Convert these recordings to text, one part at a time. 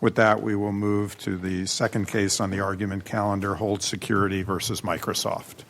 With that, we will move to the second case on the argument calendar, Hold Security versus Microsoft.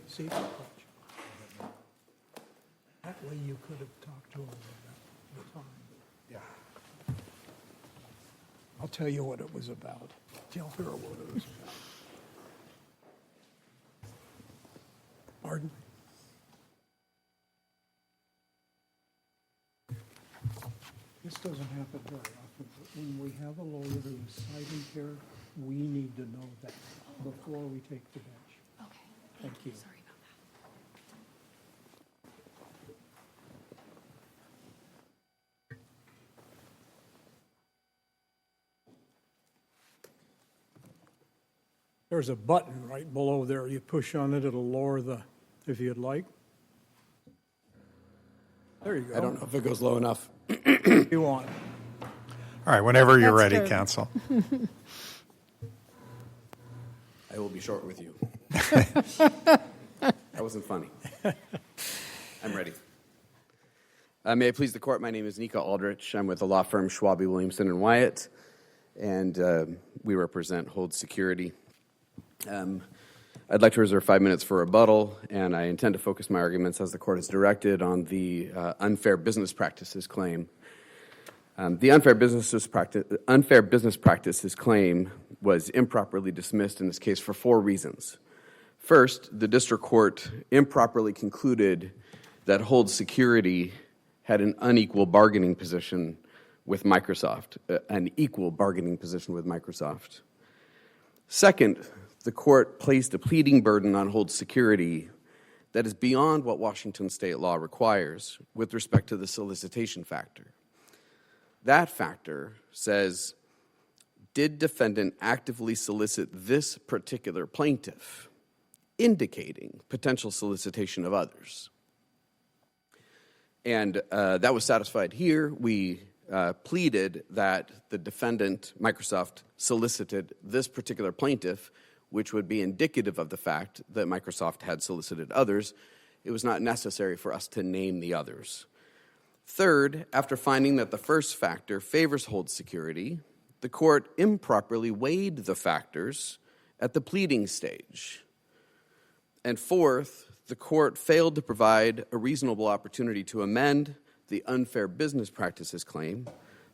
See that much. That way you could have talked to him about the time. Yeah. I'll tell you what it was about. Tell her what it was about. Pardon? This doesn't happen very often, but when we have a lawyer who is citing here, we need to know that before we take the bench. Okay. Thank you. Sorry about that. There's a button right below there. You push on it, it'll lower the, if you'd like. There you go. I don't know if it goes low enough. You want. All right, whenever you're That's ready, good. counsel. I will be short with you. That wasn't funny. I'm ready. May I please the court? My name is Nika Aldrich. I'm with the law firm Schwabe, Williamson, and Wyatt, and we represent Hold Security. I'd like to reserve 5 minutes for rebuttal, and I intend to focus my arguments, as the court has directed, on the unfair business practices claim. The unfair business practices claim was improperly dismissed in this case for 4 reasons. First, the district court improperly concluded that Hold Security had an unequal bargaining position with Microsoft, an equal bargaining position with Microsoft. Second, the court placed a pleading burden on Hold Security that is beyond what Washington state law requires with respect to the solicitation factor. That factor says, did defendant actively solicit this particular plaintiff, indicating potential solicitation of others? And that was satisfied here. We pleaded that the defendant, Microsoft, solicited this particular plaintiff, which would be indicative of the fact that Microsoft had solicited others. It was not necessary for us to name the others. Third, after finding that the first factor favors Hold Security, the court improperly weighed the factors at the pleading stage. And fourth, the court failed to provide a reasonable opportunity to amend the unfair business practices claim,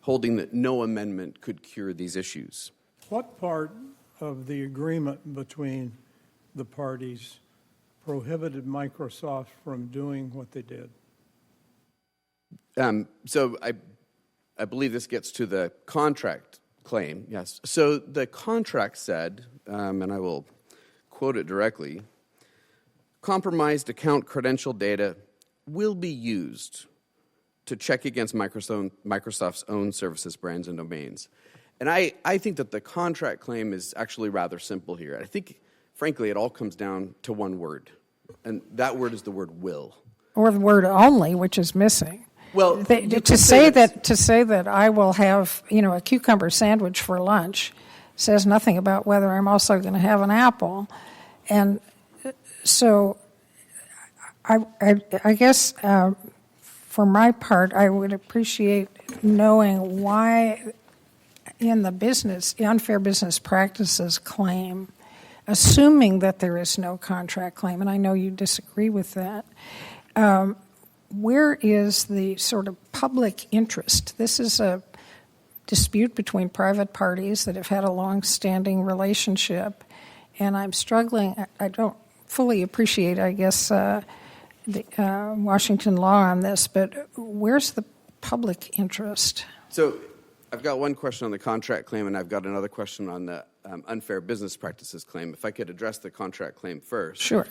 holding that no amendment could cure these issues. What part of the agreement between the parties prohibited Microsoft from doing what they did? So I believe this gets to the contract claim, yes. So the contract said, and I will quote it directly, compromised account credential data will be used to check against Microsoft's own services, brands, and domains. And I think that the contract claim is actually rather simple here. I think, frankly, it all comes down to one word, and that word is the word will. Or the word only, which is missing. Well, To say that I will have, a cucumber sandwich for lunch says nothing about whether I'm also going to have an apple. And so I guess for my part, I would appreciate knowing why in the unfair business practices claim, assuming that there is no contract claim, and I know you disagree with that, where is the sort of public interest? This is a dispute between private parties that have had a long-standing relationship, and I'm struggling. I don't fully appreciate, I guess, the Washington law on this, but where's the public interest? So I've got one question on the contract claim, and I've got another question on the unfair business practices claim. If I could address the contract claim first. Sure.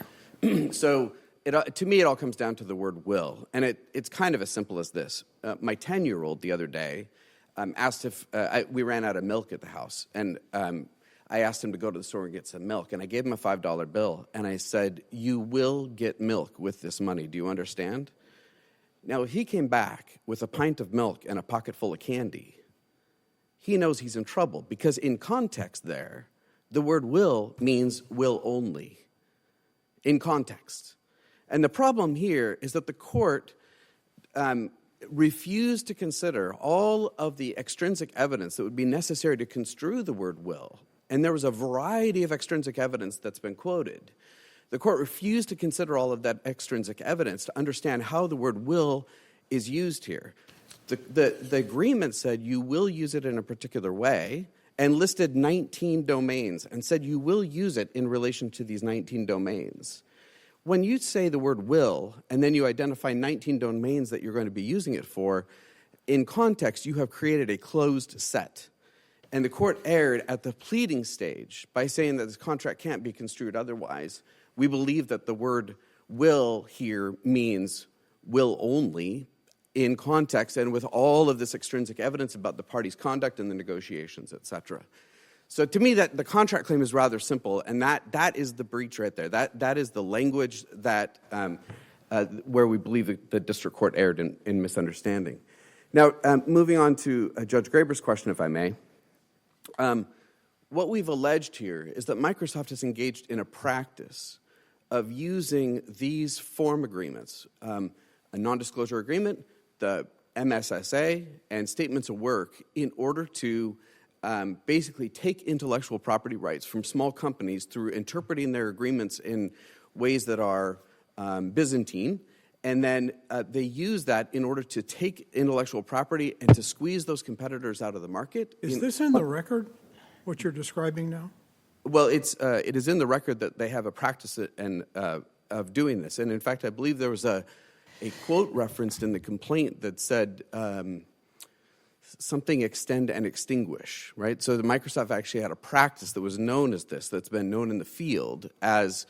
So to me, it all comes down to the word will, and it's kind of as simple as this. My 10-year-old the other day asked if we ran out of milk at the house, and I asked him to go to the store and get some milk, and I gave him a $5 bill, and I said, "You will get milk with this money. Do you understand?" Now, if he came back with a pint of milk and a pocket full of candy, he knows he's in trouble, because in context there, the word will means will only. In context. And the problem here is that the court refused to consider all of the extrinsic evidence that would be necessary to construe the word will. And there was a variety of extrinsic evidence that's been quoted. The court refused to consider all of that extrinsic evidence to understand how the word will is used here. The agreement said you will use it in a particular way and listed 19 domains and said you will use it in relation to these 19 domains. When you say the word will and then you identify 19 domains that you're going to be using it for, in context, you have created a closed set. And the court erred at the pleading stage by saying that this contract can't be construed otherwise. We believe that the word will here means will only in context and with all of this extrinsic evidence about the party's conduct and the negotiations, et cetera. So to me, that the contract claim is rather simple, and that is the breach right there. That is the language that where we believe the district court erred in misunderstanding. Now, moving on to Judge Graber's question, if I may. What we've alleged here is that Microsoft has engaged in a practice of using these form agreements, a non-disclosure agreement, the MSSA, and statements of work in order to basically take intellectual property rights from small companies through interpreting their agreements in ways that are Byzantine, and then they use that in order to take intellectual property and to squeeze those competitors out of the market. Is this in the record, what you're describing now? Well, it is in the record that they have a practice of doing this. And in fact, I believe there was a quote referenced in the complaint that said something extend and extinguish, right? So the Microsoft actually had a practice that was known as this, that's been known in the field as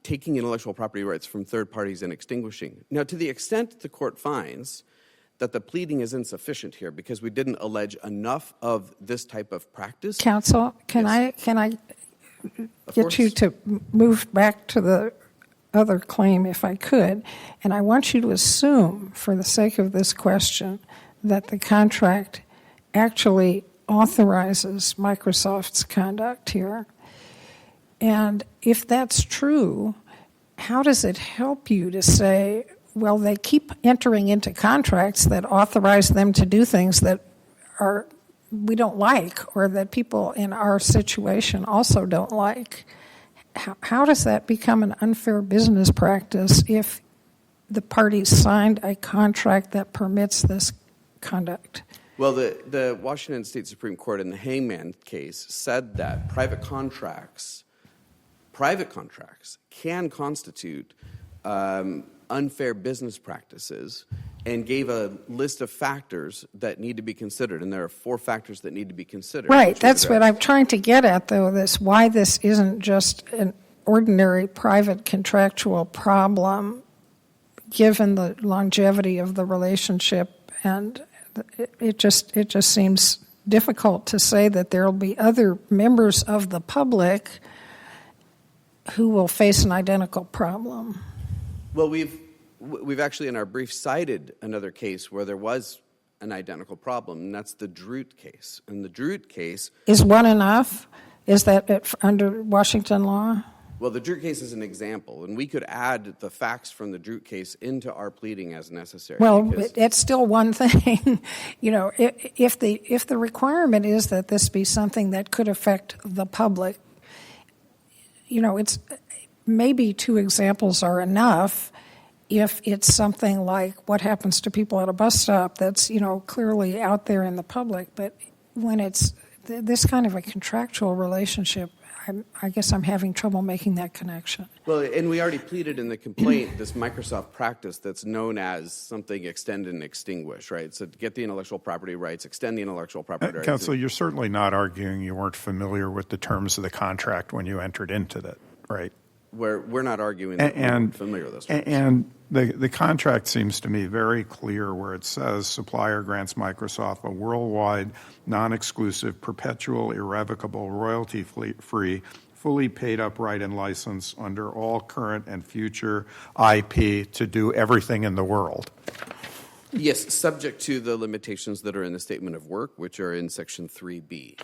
taking intellectual property rights from third parties and extinguishing. Now, to the extent the court finds that the pleading is insufficient here because we didn't allege enough of this type of practice. Counsel, can I get you to move back to the other claim if I could? And I want you to assume, for the sake of this question, that the contract actually authorizes Microsoft's conduct here. And if that's true, how does it help you to say, well, they keep entering into contracts that authorize them to do things that we don't like, or that people in our situation also don't like? How does that become an unfair business practice if the parties signed a contract that permits this conduct? Well, the Washington State Supreme Court in the Hangman case said that private contracts can constitute unfair business practices, and gave a list of factors that need to be considered, and there are 4 factors that need to be considered. Right, that's what I'm trying to get at, though, why this isn't just an ordinary private contractual problem, given the longevity of the relationship, and it just seems difficult to say that there will be other members of the public who will face an identical problem. Well, we've actually in our brief cited another case where there was an identical problem, and that's the Drute case. And the Drute case... Is one enough? Is that under Washington law? Well, the Drute case is an example, and we could add the facts from the Drute case into our pleading as necessary. Well, it's still one thing. You know, if the requirement is that this be something that could affect the public, you know, it's maybe 2 examples are enough. If it's something like what happens to people at a bus stop that's, you know, clearly out there in the public. But when it's this kind of a contractual relationship, I guess I'm having trouble making that connection. Well, and we already pleaded in the complaint this Microsoft practice that's known as something extend and extinguish, right? So get the intellectual property rights, extend the intellectual property rights. Counsel, you're certainly not arguing you weren't familiar with the terms of the contract when you entered into that, right? We're not arguing that we're familiar with those terms. And The contract seems to me very clear where it says supplier grants Microsoft a worldwide, non-exclusive, perpetual, irrevocable, royalty-free, fully paid up right and license under all current and future IP to do everything in the world. Yes, subject to the limitations that are in the statement of work, which are in Section 3B.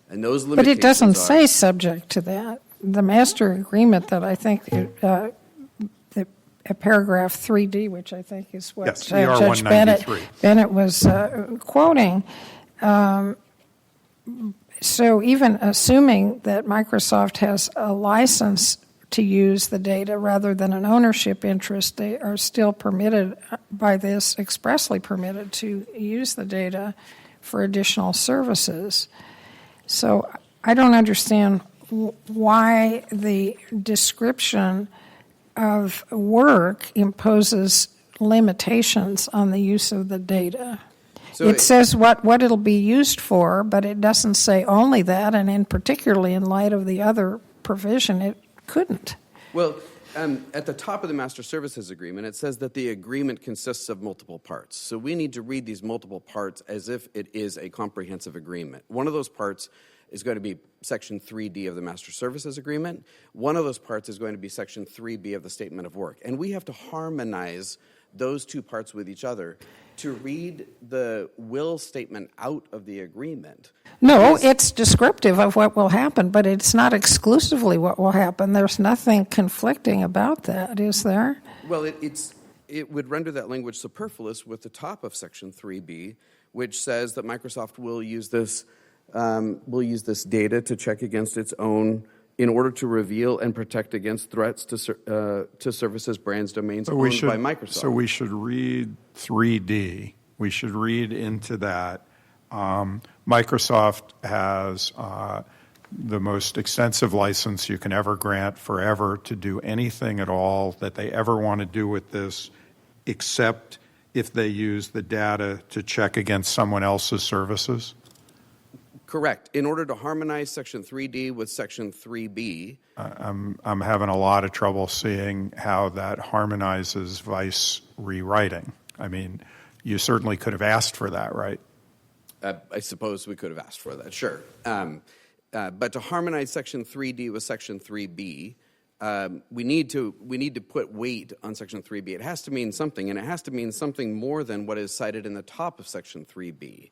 And those But limitations it doesn't are, say subject to that. The master agreement that I think, paragraph 3D, which I think is what Yes, Judge ER 193. Bennett was quoting. So even assuming that Microsoft has a license to use the data rather than an ownership interest, they are still permitted by this, expressly permitted to use the data for additional services. So I don't understand why the description of work imposes limitations on the use of the data. So it says what it'll be used for, but it doesn't say only that, and in particularly in light of the other provision, it couldn't. Well, at the top of the Master Services Agreement, it says that the agreement consists of multiple parts. So we need to read these multiple parts as if it is a comprehensive agreement. One of those parts is going to be Section 3D of the Master Services Agreement. One of those parts is going to be Section 3B of the Statement of Work. And we have to harmonize those two parts with each other to read the will statement out of the agreement. No, it's descriptive of what will happen, but it's not exclusively what will happen. There's nothing conflicting about that, is there? Well, it would render that language superfluous with the top of Section 3B, which says that Microsoft will use this data to check against its own in order to reveal and protect against threats to services, brands, domains owned by Microsoft. So we should read 3D. We should read into that. Microsoft has the most extensive license you can ever grant forever to do anything at all that they ever want to do with this, except if they use the data to check against someone else's services? Correct. In order to harmonize Section 3D with Section 3B. I'm having a lot of trouble seeing how that harmonizes vice rewriting. I mean, you certainly could have asked for that, right? I suppose we could have asked for that, sure. But to harmonize Section 3D with Section 3B, we need to put weight on Section 3B. It has to mean something, and it has to mean something more than what is cited in the top of Section 3B.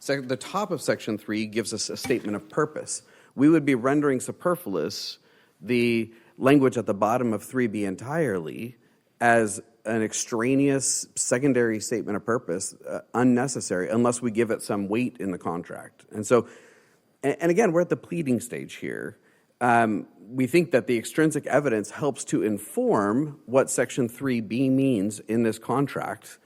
So the top of Section 3 gives us a statement of purpose. We would be rendering superfluous the language at the bottom of 3B entirely as an extraneous secondary statement of purpose, unnecessary, unless we give it some weight in the contract. And so, and again, we're at the pleading stage here. We think that the extrinsic evidence helps to inform what Section 3B means in this contract,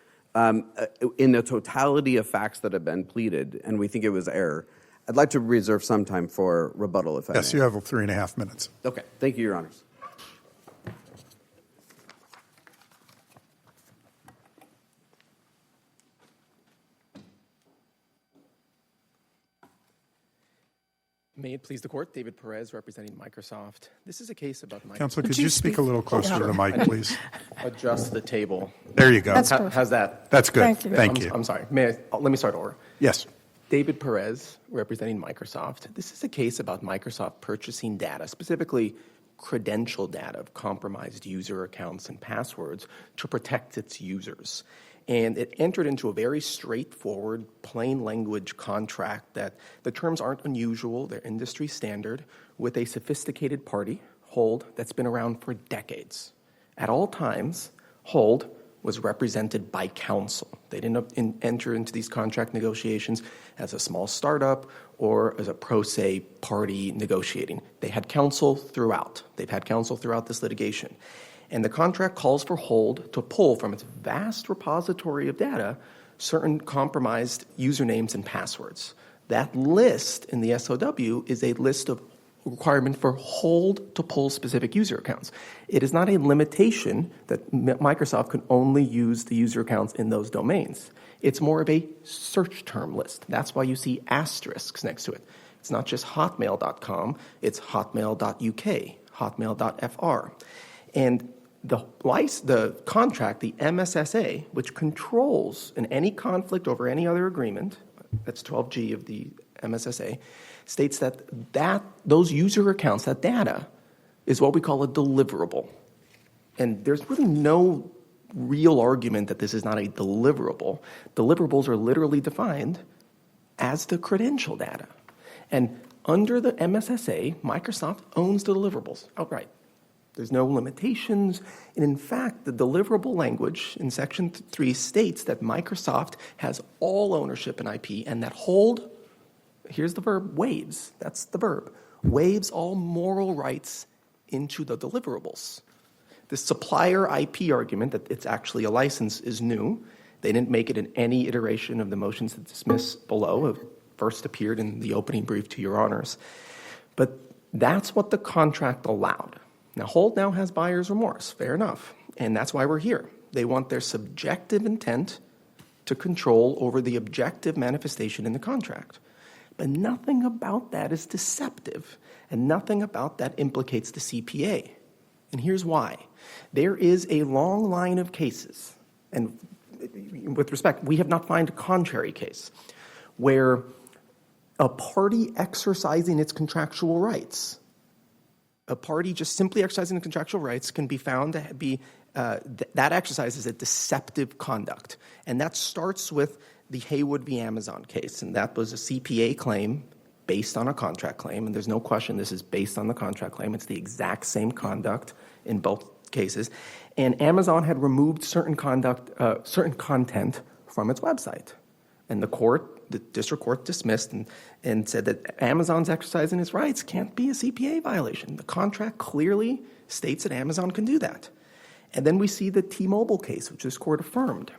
in the totality of facts that have been pleaded, and we think it was error. I'd like to reserve some time for rebuttal, if I may. Yes, you have 3.5 minutes. Okay. Thank you, Your Honors. May it please the Court, David Perez representing Microsoft. This is a case about Microsoft. Counselor, could you speak a little closer to the mic, please? Adjust the table. There you go. That's How's that? That's good. Thank you. Thank you. I'm sorry. Let me start over. Yes. David Perez representing Microsoft. This is a case about Microsoft purchasing data, specifically credential data of compromised user accounts and passwords to protect its users. And it entered into a very straightforward, plain language contract that the terms aren't unusual, they're industry standard, with a sophisticated party, Hold, that's been around for decades. At all times, Hold was represented by counsel. They didn't enter into these contract negotiations as a small startup or as a pro se party negotiating. They had counsel throughout. They've had counsel throughout this litigation. And the contract calls for Hold to pull from its vast repository of data certain compromised usernames and passwords. That list in the SOW is a list of requirement for Hold to pull specific user accounts. It is not a limitation that Microsoft can only use the user accounts in those domains. It's more of a search term list. That's why you see asterisks next to it. It's not just hotmail.com, it's hotmail.uk, hotmail.fr. And the contract, the MSSA, which controls in any conflict over any other agreement, that's 12G of the MSSA, states that those user accounts, that data, is what we call a deliverable. And there's really no real argument that this is not a deliverable. Deliverables are literally defined as the credential data. And under the MSSA, Microsoft owns the deliverables outright. There's no limitations. And in fact, the deliverable language in Section 3 states that Microsoft has all ownership in IP and that hold, here's the verb, waives, that's the verb, waives all moral rights into the deliverables. The supplier IP argument that it's actually a license is new. They didn't make it in any iteration of the motions to dismiss below. It first appeared in the opening brief to your honors. But that's what the contract allowed. Now, Hold now has buyer's remorse, fair enough, and that's why we're here. They want their subjective intent to control over the objective manifestation in the contract. But nothing about that is deceptive, and nothing about that implicates the CPA. And here's why. There is a long line of cases, and with respect, we have not found a contrary case, where a party exercising its contractual rights, a party just simply exercising the contractual rights can be found to be, that exercise is a deceptive conduct. And that starts with the Haywood v. Amazon case, and that was a CPA claim based on a contract claim, and there's no question this is based on the contract claim. It's the exact same conduct in both cases. And Amazon had removed certain content from its website. And the district court dismissed and said that Amazon's exercising its rights can't be a CPA violation. The contract clearly states that Amazon can do that. And then we see the T-Mobile case, which this court affirmed.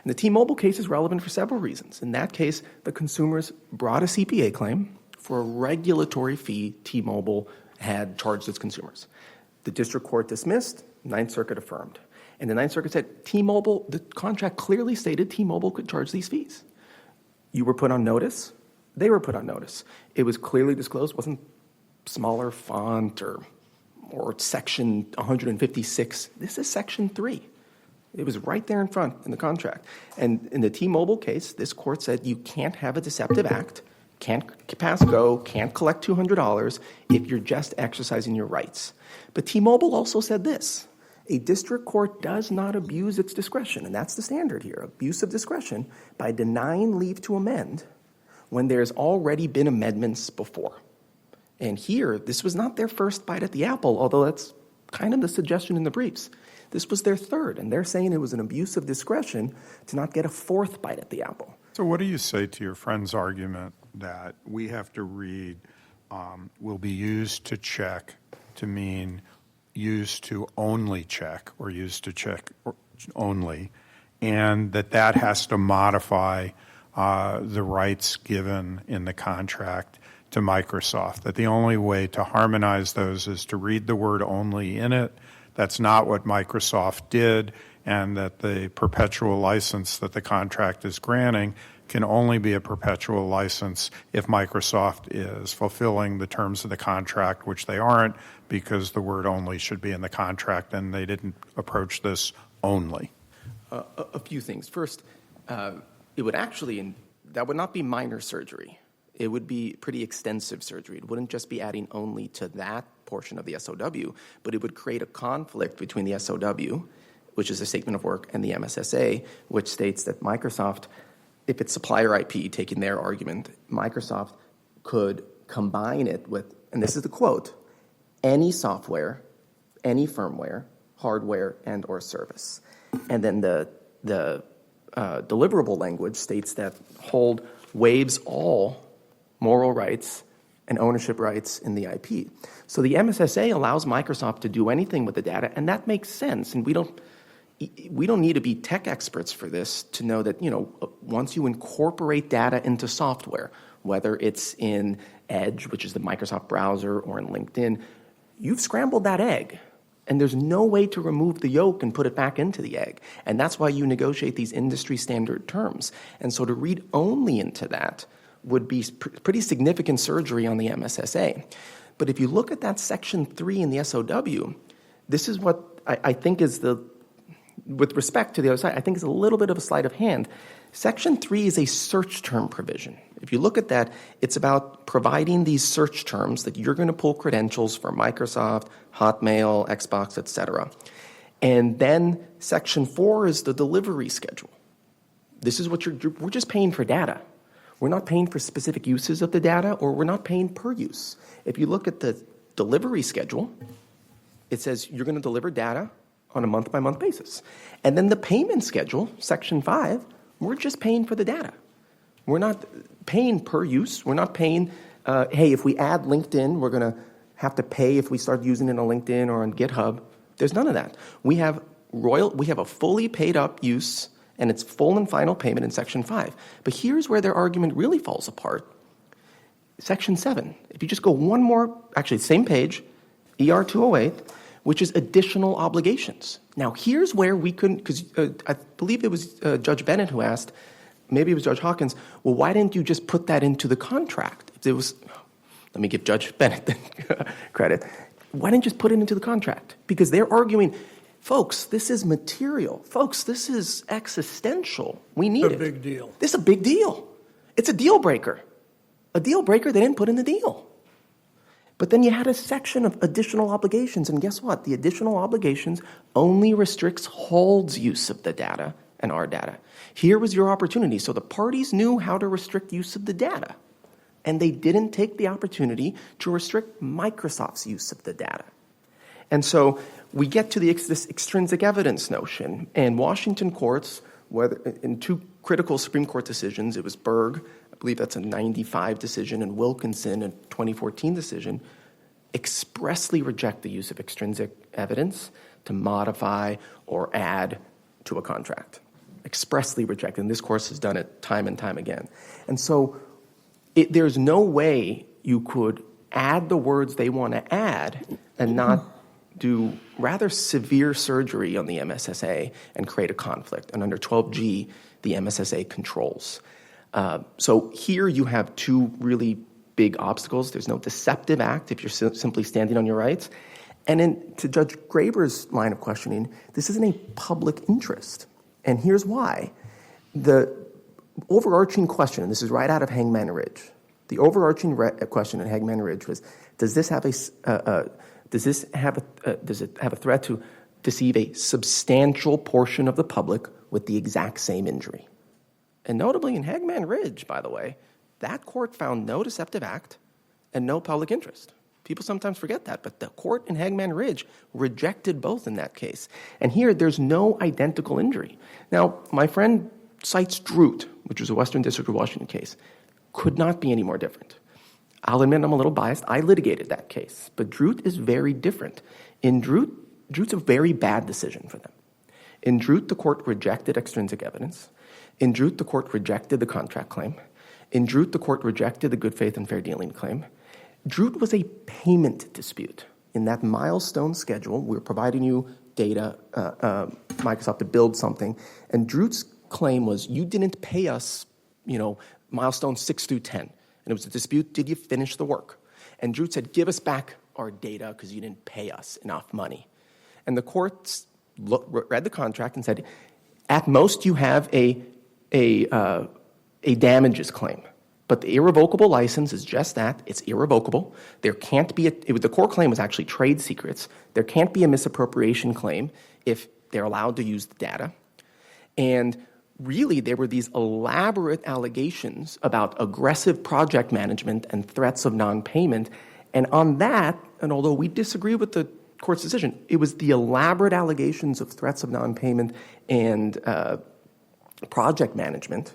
And the T-Mobile case is relevant for several reasons. In that case, the consumers brought a CPA claim for a regulatory fee T-Mobile had charged its consumers. The district court dismissed, Ninth Circuit affirmed. And the Ninth Circuit said T-Mobile, the contract clearly stated T-Mobile could charge these fees. You were put on notice. They were put on notice. It was clearly disclosed. It wasn't smaller font or section 156. This is section 3. It was right there in front in the contract. And in the T-Mobile case, this court said you can't have a deceptive act, can't pass go, can't collect $200 if you're just exercising your rights. But T-Mobile also said this: a district court does not abuse its discretion, and that's the standard here, abuse of discretion, by denying leave to amend when there's already been amendments before. And here, this was not their first bite at the apple, although that's kind of the suggestion in the briefs. This was their third, and they're saying it was an abuse of discretion to not get a fourth bite at the apple. So what do you say to your friend's argument that we have to read will be used to check to mean used to only check or used to check only, and that has to modify the rights given in the contract to Microsoft, that the only way to harmonize those is to read the word only in it? That's not what Microsoft did, and that the perpetual license that the contract is granting can only be a perpetual license if Microsoft is fulfilling the terms of the contract, which they aren't, because the word only should be in the contract, and they didn't approach this only. A few things. First, it would actually, that would not be minor surgery. It would be pretty extensive surgery. It wouldn't just be adding only to that portion of the SOW, but it would create a conflict between the SOW, which is a statement of work, and the MSSA, which states that Microsoft, if it's supplier IP, taking their argument, Microsoft could combine it with, and this is the quote, any software, any firmware, hardware, and or service. And then the deliverable language states that Hold waives all moral rights and ownership rights in the IP. So the MSSA allows Microsoft to do anything with the data, and that makes sense. And we don't need to be tech experts for this to know that, once you incorporate data into software, whether it's in Edge, which is the Microsoft browser, or in LinkedIn, you've scrambled that egg. And there's no way to remove the yolk and put it back into the egg. And that's why you negotiate these industry standard terms. And so to read only into that would be pretty significant surgery on the MSSA. But if you look at that Section 3 in the SOW, this is what I think is with respect to the other side, I think is a little bit of a sleight of hand. Section 3 is a search term provision. If you look at that, it's about providing these search terms that you're going to pull credentials for Microsoft, Hotmail, Xbox, etc. And then Section 4 is the delivery schedule. This is what we're just paying for data. We're not paying for specific uses of the data, or we're not paying per use. If you look at the delivery schedule, it says you're going to deliver data on a month-by-month basis. And then the payment schedule, Section 5, we're just paying for the data. We're not paying per use. We're not paying, hey, if we add LinkedIn, we're going to have to pay if we start using it on LinkedIn or on GitHub. There's none of that. We have a fully paid up use, and it's full and final payment in Section 5. But here's where their argument really falls apart. Section 7, if you just go one more, actually same page, ER 208, which is additional obligations. Now, here's where we couldn't, because I believe it was Judge Bennett who asked, maybe it was Judge Hawkins, well, why didn't you just put that into the contract? If it was, let me give Judge Bennett credit. Why didn't you just put it into the contract? Because they're arguing, folks, this is material. Folks, this is existential. We need it. It's a big deal. This is a big deal. It's a deal breaker. A deal breaker they didn't put in the deal. But then you had a section of additional obligations, and guess what? The additional obligations only restricts Hold's use of the data and our data. Here was your opportunity. So the parties knew how to restrict use of the data, and they didn't take the opportunity to restrict Microsoft's use of the data. And so we get to this extrinsic evidence notion, and Washington courts, whether in two critical Supreme Court decisions, it was Berg, I believe that's a 95 decision, and Wilkinson, a 2014 decision, expressly reject the use of extrinsic evidence to modify or add to a contract. Expressly reject, and this course has done it time and time again. And so there's no way you could add the words they want to add and not do rather severe surgery on the MSSA and create a conflict. And under 12G, the MSSA controls. So here you have two really big obstacles. There's no deceptive act if you're simply standing on your rights. And then to Judge Graber's line of questioning, this isn't a public interest. And here's why. The overarching question, and this is right out of Hangman Ridge, the overarching question in Hangman Ridge was, does it have a threat to deceive a substantial portion of the public with the exact same injury? And notably in Hangman Ridge, by the way, that court found no deceptive act and no public interest. People sometimes forget that, but the court in Hangman Ridge rejected both in that case. And here, there's no identical injury. Now, my friend cites Drute, which was a Western District of Washington case. Could not be any more different. I'll admit I'm a little biased. I litigated that case. But Drute is very different. In Drute's a very bad decision for them. In Drute, the court rejected extrinsic evidence. In Drute, the court rejected the contract claim. In Drute, the court rejected the good faith and fair dealing claim. Drute was a payment dispute. In that milestone schedule, we're providing you data, Microsoft, to build something. And Drute's claim was, you didn't pay us, milestone 6 through 10. And it was a dispute, did you finish the work? And Drute said, give us back our data because you didn't pay us enough money. And the courts read the contract and said, at most you have a damages claim. But the irrevocable license is just that. It's irrevocable. There can't be the core claim was actually trade secrets. There can't be a misappropriation claim if they're allowed to use the data. And really, there were these elaborate allegations about aggressive project management and threats of non-payment. And on that, and although we disagree with the court's decision, it was the elaborate allegations of threats of non-payment and project management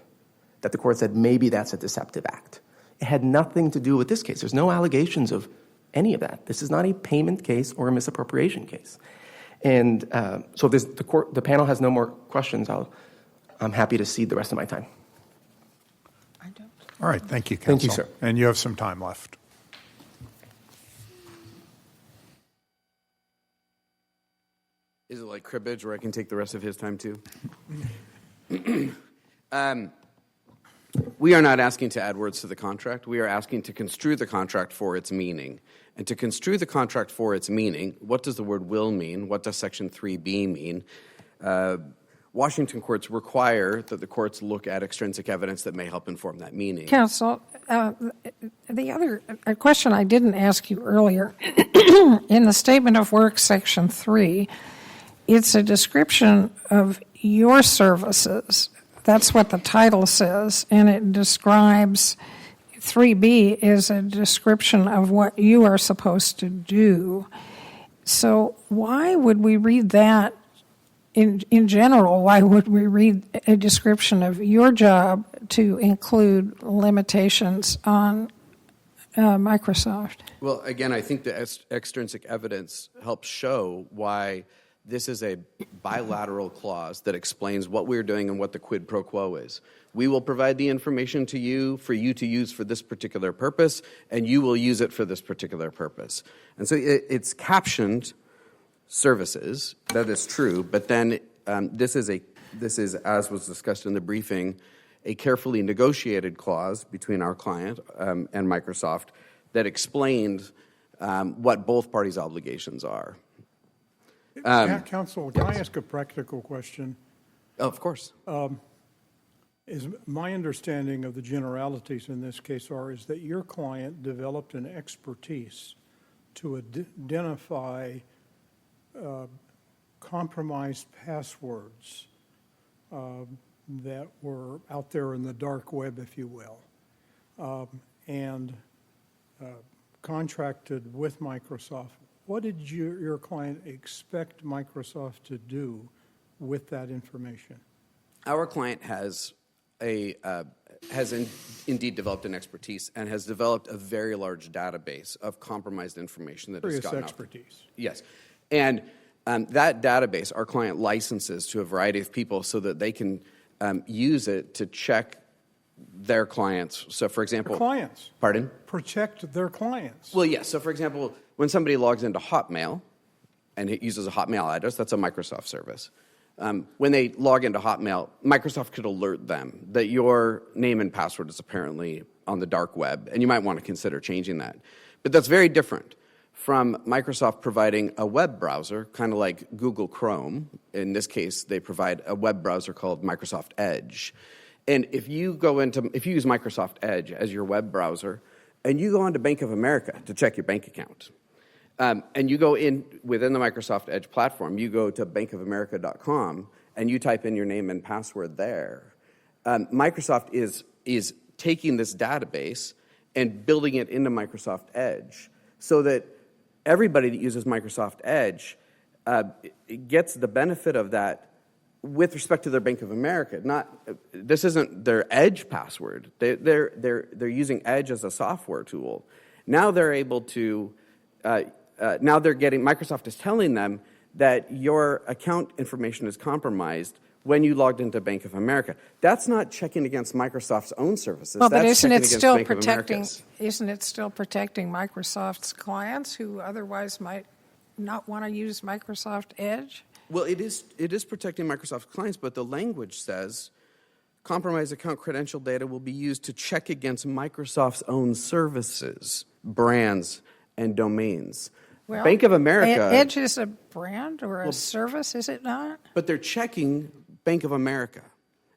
that the court said maybe that's a deceptive act. It had nothing to do with this case. There's no allegations of any of that. This is not a payment case or a misappropriation case. And so if the panel has no more questions, I'm happy to cede the rest of my time. I don't. All right, thank you, counsel. Thank you, sir. And you have some time left. Is it like cribbage where I can take the rest of his time too? We are not asking to add words to the contract. We are asking to construe the contract for its meaning. and to construe the contract for its meaning. What does the word will mean? What does Section 3B mean? Washington courts require that the courts look at extrinsic evidence that may help inform that meaning. Counsel, the other question I didn't ask you earlier, in the Statement of Work, Section 3, it's a description of your services. That's what the title says, and it describes 3B is a description of what you are supposed to do. So why would we read that? In general, why would we read a description of your job to include limitations on Microsoft? Well, again, I think the extrinsic evidence helps show why this is a bilateral clause that explains what we're doing and what the quid pro quo is. We will provide the information to you for you to use for this particular purpose, and you will use it for this particular purpose. And so it's captioned services. That is true, but then this is, as was discussed in the briefing, a carefully negotiated clause between our client and Microsoft that explained what both parties' obligations are. Counsel, can I ask a practical question? Of course. Is my understanding of the generalities in this case is that your client developed an expertise to identify compromised passwords that were out there in the dark web, if you will, and contracted with Microsoft. What did your client expect Microsoft to do with that information? Our client has indeed developed an expertise and has developed a very large database of compromised information that has gotten out. Expertise. Yes. And that database, our client licenses to a variety of people so that they can use it to check their clients. So, for example... Clients. Pardon? Protect their clients. Well, yes. So, for example, when somebody logs into Hotmail and it uses a Hotmail address, that's a Microsoft service. When they log into Hotmail, Microsoft could alert them that your name and password is apparently on the dark web, and you might want to consider changing that. But that's very different from Microsoft providing a web browser, kind of like Google Chrome. In this case, they provide a web browser called Microsoft Edge. And if you use Microsoft Edge as your web browser, and you go onto Bank of America to check your bank account, and you go in within the Microsoft Edge platform, you go to bankofamerica.com, and you type in your name and password there. Microsoft is taking this database and building it into Microsoft Edge so that everybody that uses Microsoft Edge gets the benefit of that with respect to their Bank of America. This isn't their Edge password. They're using Edge as a software tool. Now they're able to. Microsoft is telling them that your account information is compromised when you logged into Bank of America. That's not checking against Microsoft's own services. Well, but That's isn't checking it against still Bank of protecting? America's. Isn't it still protecting Microsoft's clients who otherwise might not want to use Microsoft Edge? Well, it is protecting Microsoft's clients, but the language says compromised account credential data will be used to check against Microsoft's own services, brands, and domains. Well, Bank of America... Edge is a brand or a service, is it not? But they're checking Bank of America.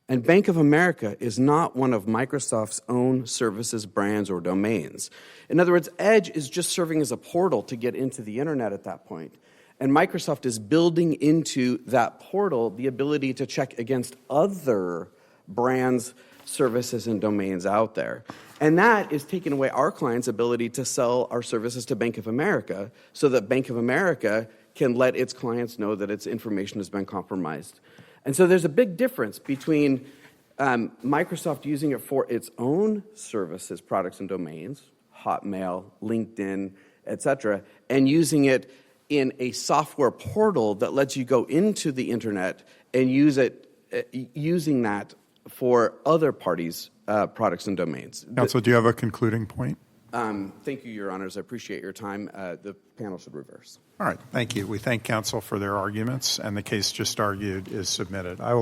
And Bank of America is not one of Microsoft's own services, brands, or domains. In other words, Edge is just serving as a portal to get into the internet at that point. And Microsoft is building into that portal the ability to check against other brands, services, and domains out there. And that is taking away our clients' ability to sell our services to Bank of America so that Bank of America can let its clients know that its information has been compromised. And so there's a big difference between Microsoft using it for its own services, products, and domains, Hotmail, LinkedIn, etc., and using it in a software portal that lets you go into the internet and using that for other parties' products and domains. Counsel, do you have a concluding point? Thank you, Your Honors. I appreciate your time. The panel should reverse. All right. Thank you. We thank counsel for their arguments, and the case just argued is submitted. I will